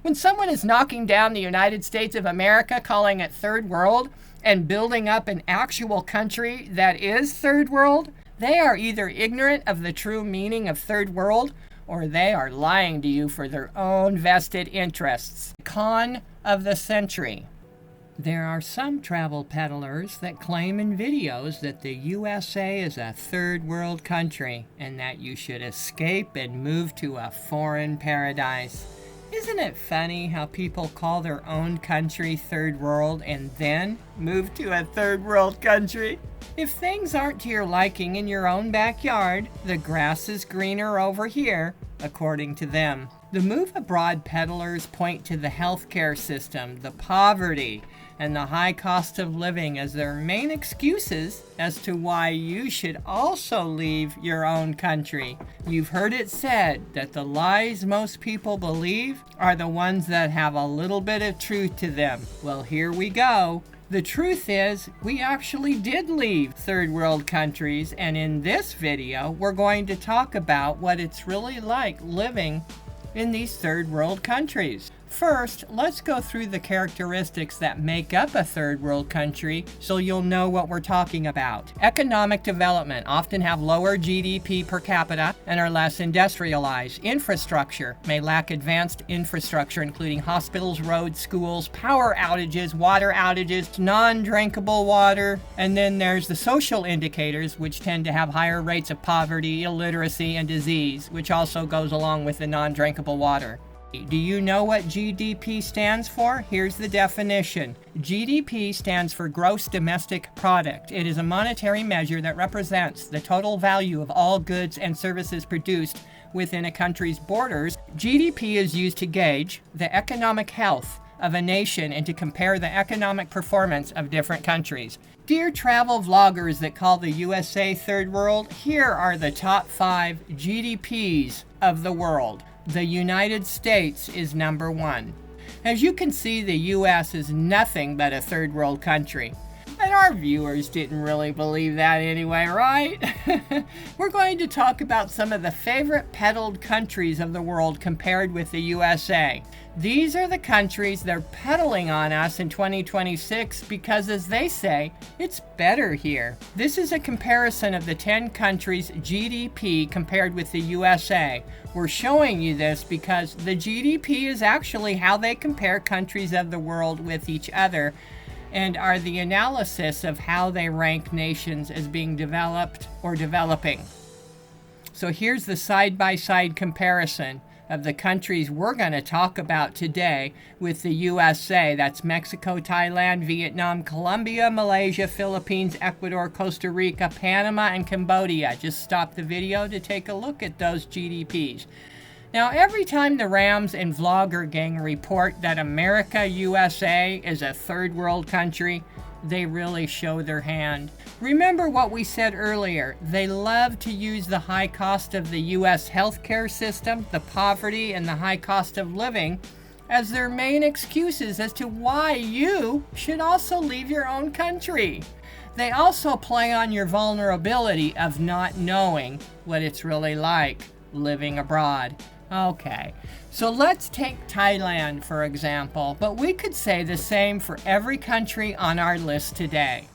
When someone is knocking down the United States of America, calling it third world, and building up an actual country that is third world, they are either ignorant of the true meaning of third world, or they are lying to you for their own vested interests. Con of the century. There are some travel peddlers that claim in videos that the USA is a third world country and that you should escape and move to a foreign paradise. Isn't it funny how people call their own country third world and then move to a third world country? If things aren't to your liking in your own backyard, the grass is greener over here, according to them. The move abroad peddlers point to the healthcare system, the poverty, and the high cost of living as their main excuses as to why you should also leave your own country. You've heard it said that the lies most people believe are the ones that have a little bit of truth to them. Well, here we go. The truth is, we actually did leave third world countries, and in this video, we're going to talk about what it's really like living in these third world countries. First, let's go through the characteristics that make up a third world country so you'll know what we're talking about. Economic development often have lower GDP per capita and are less industrialized. Infrastructure may lack advanced infrastructure including hospitals, roads, schools, power outages, water outages, non-drinkable water. And then there's the social indicators, which tend to have higher rates of poverty, illiteracy, and disease, which also goes along with the non-drinkable water. Do you know what GDP stands for? Here's the definition. GDP stands for Gross Domestic Product. It is a monetary measure that represents the total value of all goods and services produced within a country's borders. GDP is used to gauge the economic health of a nation and to compare the economic performance of different countries. Dear travel vloggers that call the USA third world, here are the top 5 GDPs of the world. The United States is number 1. As you can see, the US is nothing but a third world country. And our viewers didn't really believe that anyway, right? We're going to talk about some of the favorite peddled countries of the world compared with the USA. These are the countries they're peddling on us in 2026 because, as they say, it's better here. This is a comparison of the 10 countries' GDP compared with the USA. We're showing you this because the GDP is actually how they compare countries of the world with each other, and are the analysis of how they rank nations as being developed or developing. So here's the side-by-side comparison of the countries we're going to talk about today with the USA. That's Mexico, Thailand, Vietnam, Colombia, Malaysia, Philippines, Ecuador, Costa Rica, Panama, and Cambodia. Just stop the video to take a look at those GDPs. Now, every time the Rams and Vlogger gang report that America, USA is a third world country, they really show their hand. Remember what we said earlier. They love to use the high cost of the U.S. healthcare system, the poverty, and the high cost of living as their main excuses as to why you should also leave your own country. They also play on your vulnerability of not knowing what it's really like living abroad. Okay, so let's take Thailand for example, but we could say the same for every country on our list today.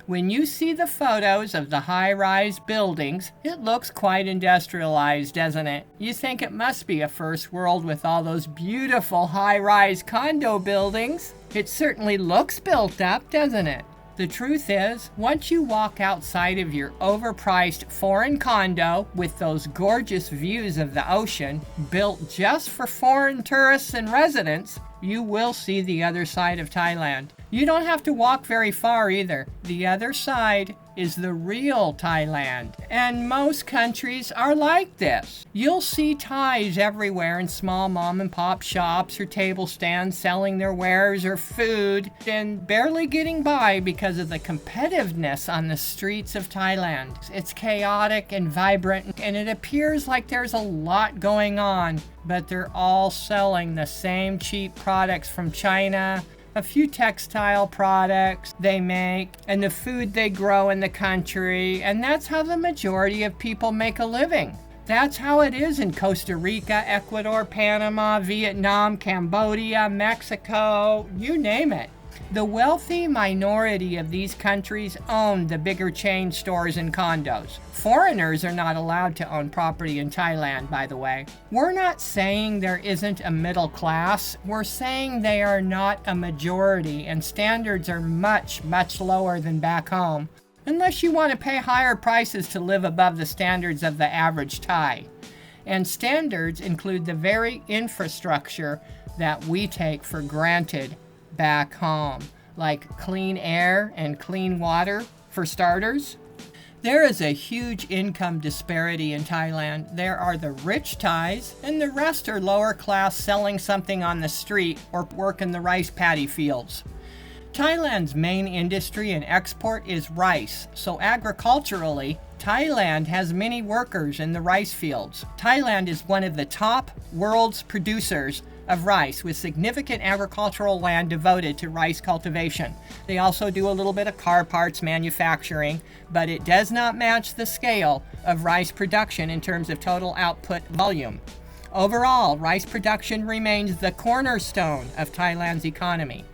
When you see the photos of the high-rise buildings, it looks quite industrialized, doesn't it? You think it must be a first world with all those beautiful high-rise condo buildings. It certainly looks built up, doesn't it? The truth is, once you walk outside of your overpriced foreign condo with those gorgeous views of the ocean, built just for foreign tourists and residents, you will see the other side of Thailand. You don't have to walk very far either. The other side is the real Thailand. And most countries are like this. You'll see Thais everywhere in small mom and pop shops or table stands selling their wares or food and barely getting by because of the competitiveness on the streets of Thailand. It's chaotic and vibrant, and it appears like there's a lot going on, but they're all selling the same cheap products from China, a few textile products they make, and the food they grow in the country, and that's how the majority of people make a living. That's how it is in Costa Rica, Ecuador, Panama, Vietnam, Cambodia, Mexico, you name it. The wealthy minority of these countries own the bigger chain stores and condos. Foreigners are not allowed to own property in Thailand, by the way. We're not saying there isn't a middle class. We're saying they are not a majority, and standards are much, much lower than back home, unless you want to pay higher prices to live above the standards of the average Thai. And standards include the very infrastructure that we take for granted back home, like clean air and clean water, for starters. There is a huge income disparity in Thailand. There are the rich Thais, and the rest are lower class selling something on the street or work in the rice paddy fields. Thailand's main industry and export is rice, so agriculturally, Thailand has many workers in the rice fields. Thailand is one of the top world's producers of rice, with significant agricultural land devoted to rice cultivation. They also do a little bit of car parts manufacturing, but it does not match the scale of rice production in terms of total output volume. Overall, rice production remains the cornerstone of Thailand's economy.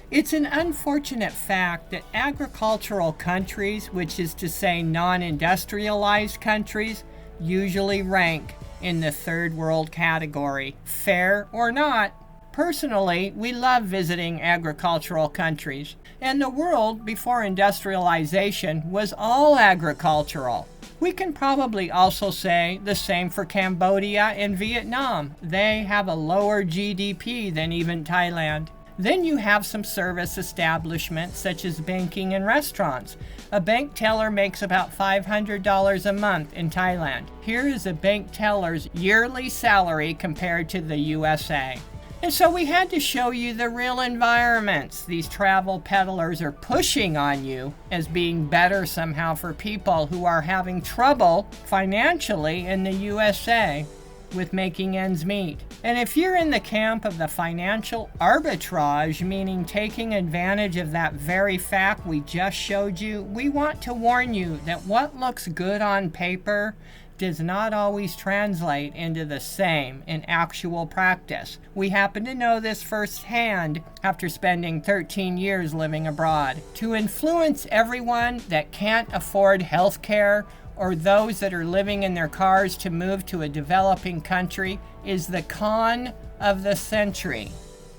It's an unfortunate fact that agricultural countries, which is to say non-industrialized countries, usually rank in the third world category, fair or not. Personally, we love visiting agricultural countries, and the world before industrialization was all agricultural. We can probably also say the same for Cambodia and Vietnam. They have a lower GDP than even Thailand. Then you have some service establishments such as banking and restaurants. A bank teller makes about $500 a month in Thailand. Here is a bank teller's yearly salary compared to the USA. And so we had to show you the real environments these travel peddlers are pushing on you as being better somehow for people who are having trouble financially in the USA with making ends meet. And if you're in the camp of the financial arbitrage, meaning taking advantage of that very fact we just showed you, we want to warn you that what looks good on paper does not always translate into the same in actual practice. We happen to know this firsthand after spending 13 years living abroad. To influence everyone that can't afford health care or those that are living in their cars to move to a developing country is the con of the century.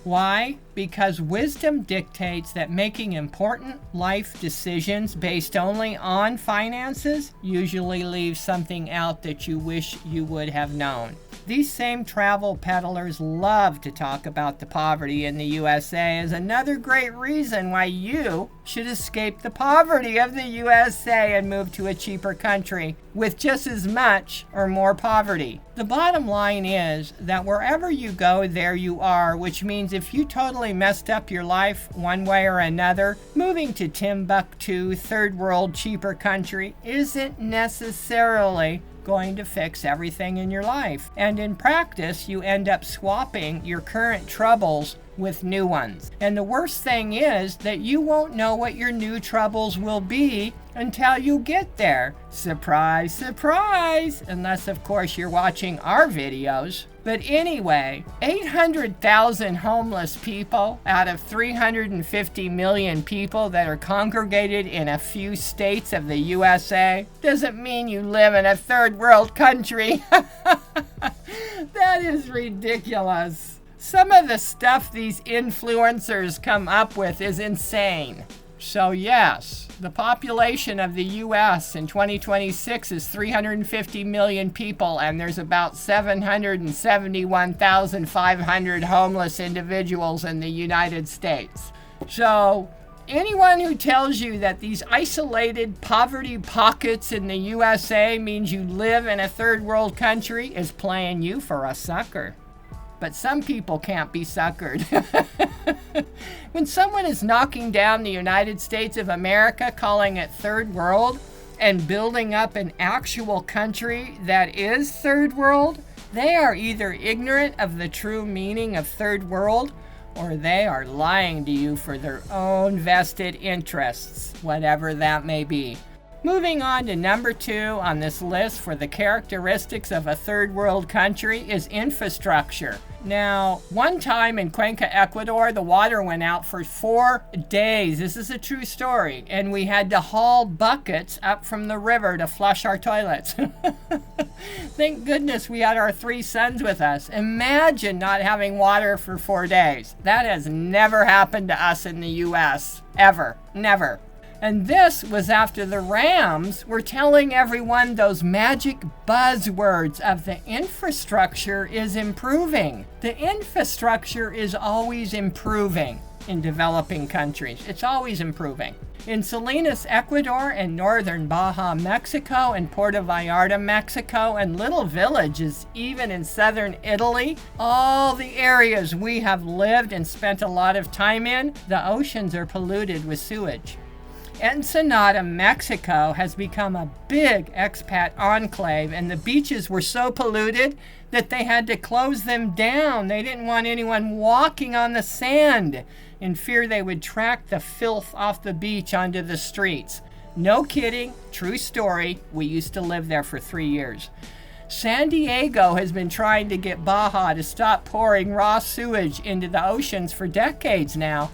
Why? Because wisdom dictates that making important life decisions based only on finances usually leaves something out that you wish you would have known. These same travel peddlers love to talk about the poverty in the USA as another great reason why you should escape the poverty of the USA and move to a cheaper country with just as much or more poverty. The bottom line is that wherever you go, there you are, which means if you totally messed up your life one way or another, moving to Timbuktu, third world, cheaper country isn't necessarily going to fix everything in your life. And in practice, you end up swapping your current troubles with new ones. And the worst thing is that you won't know what your new troubles will be until you get there. Surprise, surprise! Unless, of course, you're watching our videos. But anyway, 800,000 homeless people out of 350 million people that are congregated in a few states of the USA doesn't mean you live in a third world country. That is ridiculous. Some of the stuff these influencers come up with is insane. So yes, the population of the U.S. in 2026 is 350 million people, and there's about 771,500 homeless individuals in the United States. So anyone who tells you that these isolated poverty pockets in the USA means you live in a third world country is playing you for a sucker. But some people can't be suckered. When someone is knocking down the United States of America, calling it third world, and building up an actual country that is third world, they are either ignorant of the true meaning of third world, or they are lying to you for their own vested interests, whatever that may be. Moving on to number 2 on this list for the characteristics of a third world country is infrastructure. Now, one time in Cuenca, Ecuador, the water went out for 4 days. This is a true story. And we had to haul buckets up from the river to flush our toilets. Thank goodness we had our 3 sons with us. Imagine not having water for 4 days. That has never happened to us in the U.S. Ever. Never. And this was after the Rams were telling everyone those magic buzzwords of the infrastructure is improving. The infrastructure is always improving in developing countries. It's always improving. In Salinas, Ecuador, and northern Baja, Mexico, and Puerto Vallarta, Mexico, and little villages even in southern Italy, all the areas we have lived and spent a lot of time in, the oceans are polluted with sewage. Ensenada, Mexico has become a big expat enclave, and the beaches were so polluted that they had to close them down. They didn't want anyone walking on the sand in fear they would track the filth off the beach onto the streets. No kidding, true story. We used to live there for 3 years. San Diego has been trying to get Baja to stop pouring raw sewage into the oceans for decades now.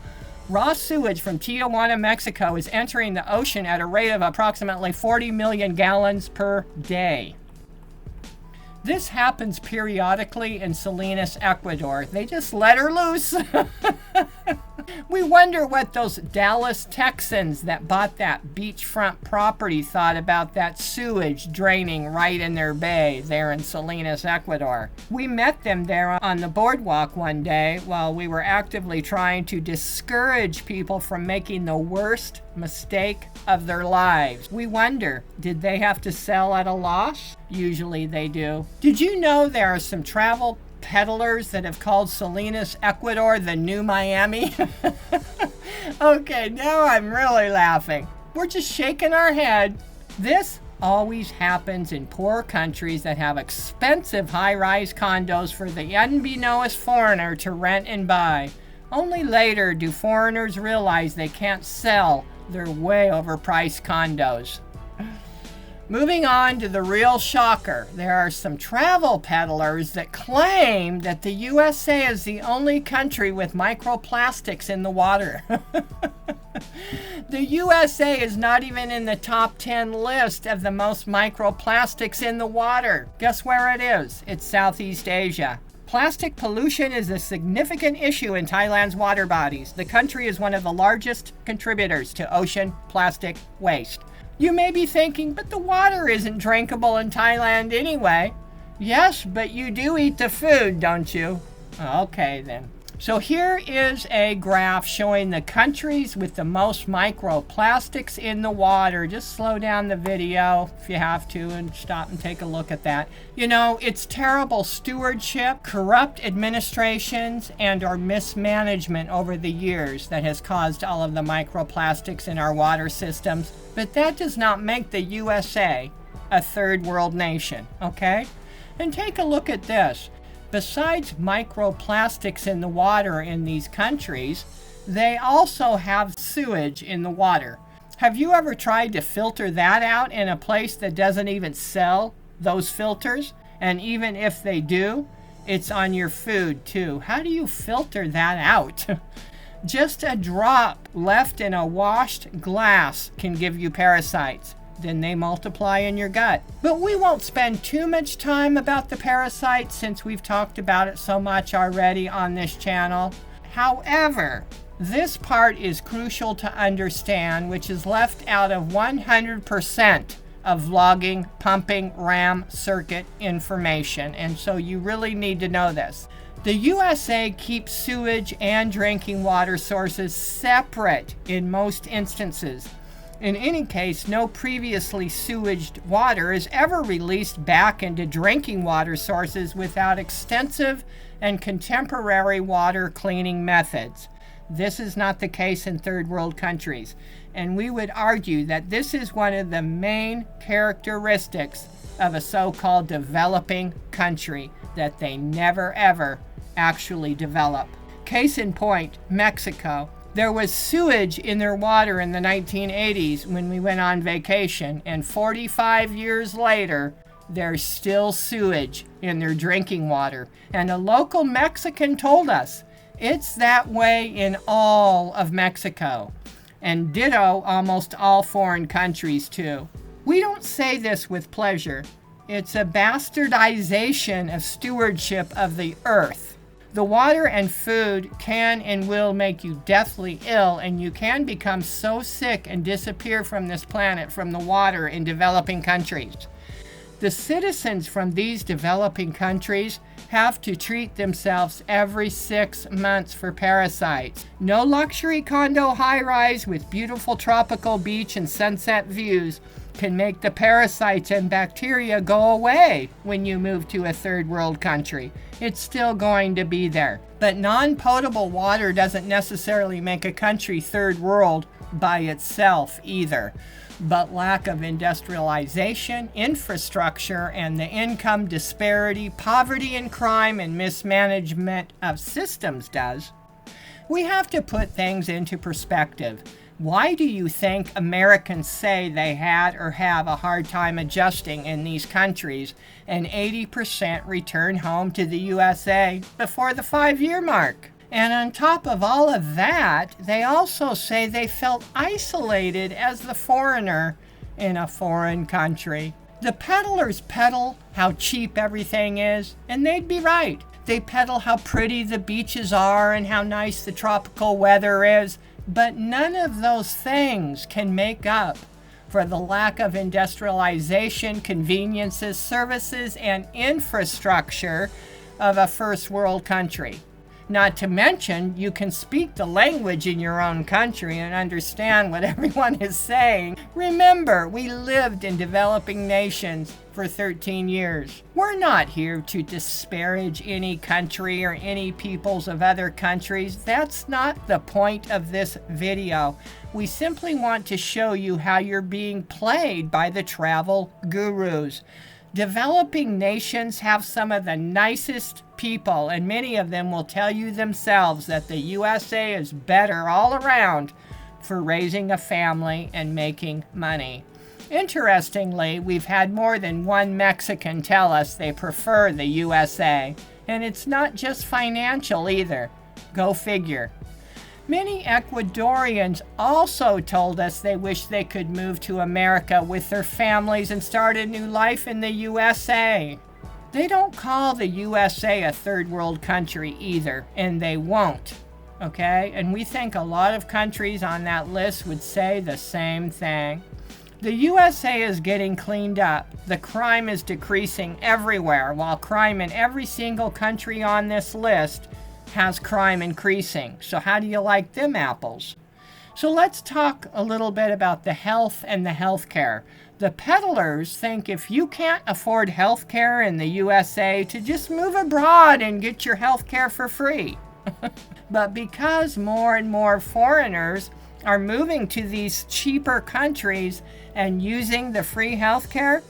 Raw sewage from Tijuana, Mexico is entering the ocean at a rate of approximately 40 million gallons per day. This happens periodically in Salinas, Ecuador. They just let her loose. We wonder what those Dallas Texans that bought that beachfront property thought about that sewage draining right in their bay there in Salinas, Ecuador. We met them there on the boardwalk one day while we were actively trying to discourage people from making the worst mistake of their lives. We wonder, did they have to sell at a loss? Usually they do. Did you know there are some travel peddlers that have called Salinas, Ecuador, the new Miami? Okay, now I'm really laughing. We're just shaking our head. This always happens in poor countries that have expensive high-rise condos for the unbeknownst foreigner to rent and buy. Only later do foreigners realize they can't sell their way overpriced condos. Moving on to the real shocker, there are some travel peddlers that claim that the USA is the only country with microplastics in the water. The USA is not even in the top 10 list of the most microplastics in the water. Guess where it is? It's Southeast Asia. Plastic pollution is a significant issue in Thailand's water bodies. The country is one of the largest contributors to ocean plastic waste. You may be thinking, but the water isn't drinkable in Thailand anyway. Yes, but you do eat the food, don't you? Okay, then. So here is a graph showing the countries with the most microplastics in the water. Just slow down the video if you have to and stop and take a look at that. You know, it's terrible stewardship, corrupt administrations, and or mismanagement over the years that has caused all of the microplastics in our water systems. But that does not make the USA a third world nation, okay? And take a look at this. Besides microplastics in the water in these countries, they also have sewage in the water. Have you ever tried to filter that out in a place that doesn't even sell those filters? And even if they do, it's on your food too. How do you filter that out? Just a drop left in a washed glass can give you parasites. Then they multiply in your gut. But we won't spend too much time about the parasites since we've talked about it so much already on this channel. However, this part is crucial to understand, which is left out of 100% of logging, pumping, RAM circuit information. And so you really need to know this. The USA keeps sewage and drinking water sources separate in most instances. In any case, no previously sewaged water is ever released back into drinking water sources without extensive and contemporary water cleaning methods. This is not the case in third world countries, and we would argue that this is one of the main characteristics of a so-called developing country, that they never ever actually develop. Case in point, Mexico. There was sewage in their water in the 1980s when we went on vacation, and 45 years later, there's still sewage in their drinking water. And a local Mexican told us it's that way in all of Mexico, and ditto almost all foreign countries too. We don't say this with pleasure. It's a bastardization of stewardship of the earth. The water and food can and will make you deathly ill, and you can become so sick and disappear from this planet from the water in developing countries. The citizens from these developing countries have to treat themselves every 6 months for parasites. No luxury condo high-rise with beautiful tropical beach and sunset views can make the parasites and bacteria go away when you move to a third world country. It's still going to be there. But non-potable water doesn't necessarily make a country third world by itself either. But lack of industrialization, infrastructure, and the income disparity, poverty and crime, and mismanagement of systems does. We have to put things into perspective. Why do you think Americans say they had or have a hard time adjusting in these countries, and 80% return home to the USA before the 5-year mark? And on top of all of that, they also say they felt isolated as the foreigner in a foreign country. The peddlers peddle how cheap everything is, and they'd be right. They peddle how pretty the beaches are and how nice the tropical weather is, but none of those things can make up for the lack of industrialization, conveniences, services, and infrastructure of a first world country. Not to mention, you can speak the language in your own country and understand what everyone is saying. Remember, we lived in developing nations for 13 years. We're not here to disparage any country or any peoples of other countries. That's not the point of this video. We simply want to show you how you're being played by the travel gurus. Developing nations have some of the nicest people, and many of them will tell you themselves that the USA is better all around for raising a family and making money. Interestingly, we've had more than one Mexican tell us they prefer the USA, and it's not just financial either. Go figure. Many Ecuadorians also told us they wish they could move to America with their families and start a new life in the USA. They don't call the USA a third world country either, and they won't, okay? And we think a lot of countries on that list would say the same thing. The USA is getting cleaned up. The crime is decreasing everywhere, while crime in every single country on this list has crime increasing. So how do you like them apples? So let's talk a little bit about the health and the healthcare. The peddlers think if you can't afford healthcare in the USA, to just move abroad and get your healthcare for free. But because more and more foreigners are moving to these cheaper countries and using the free healthcare,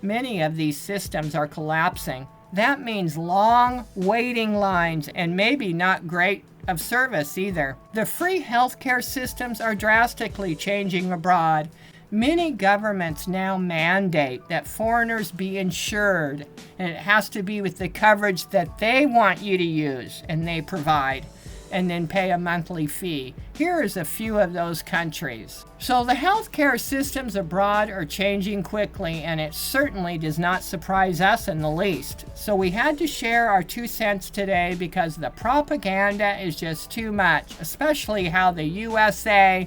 many of these systems are collapsing. That means long waiting lines and maybe not great of service either. The free healthcare systems are drastically changing abroad. Many governments now mandate that foreigners be insured, and it has to be with the coverage that they want you to use and they provide, and then pay a monthly fee. Here is a few of those countries. So the healthcare systems abroad are changing quickly, and it certainly does not surprise us in the least. So we had to share our 2 cents today because the propaganda is just too much, especially how the USA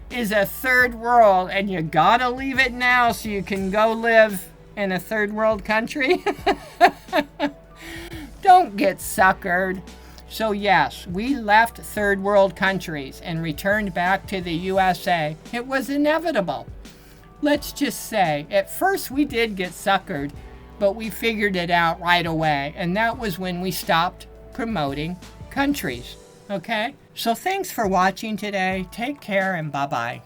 is a third world and you gotta leave it now so you can go live in a third world country. Don't get suckered. So yes, we left third world countries and returned back to the USA. It was inevitable. Let's just say, at first we did get suckered, but we figured it out right away. And that was when we stopped promoting countries. Okay? So thanks for watching today. Take care and bye-bye.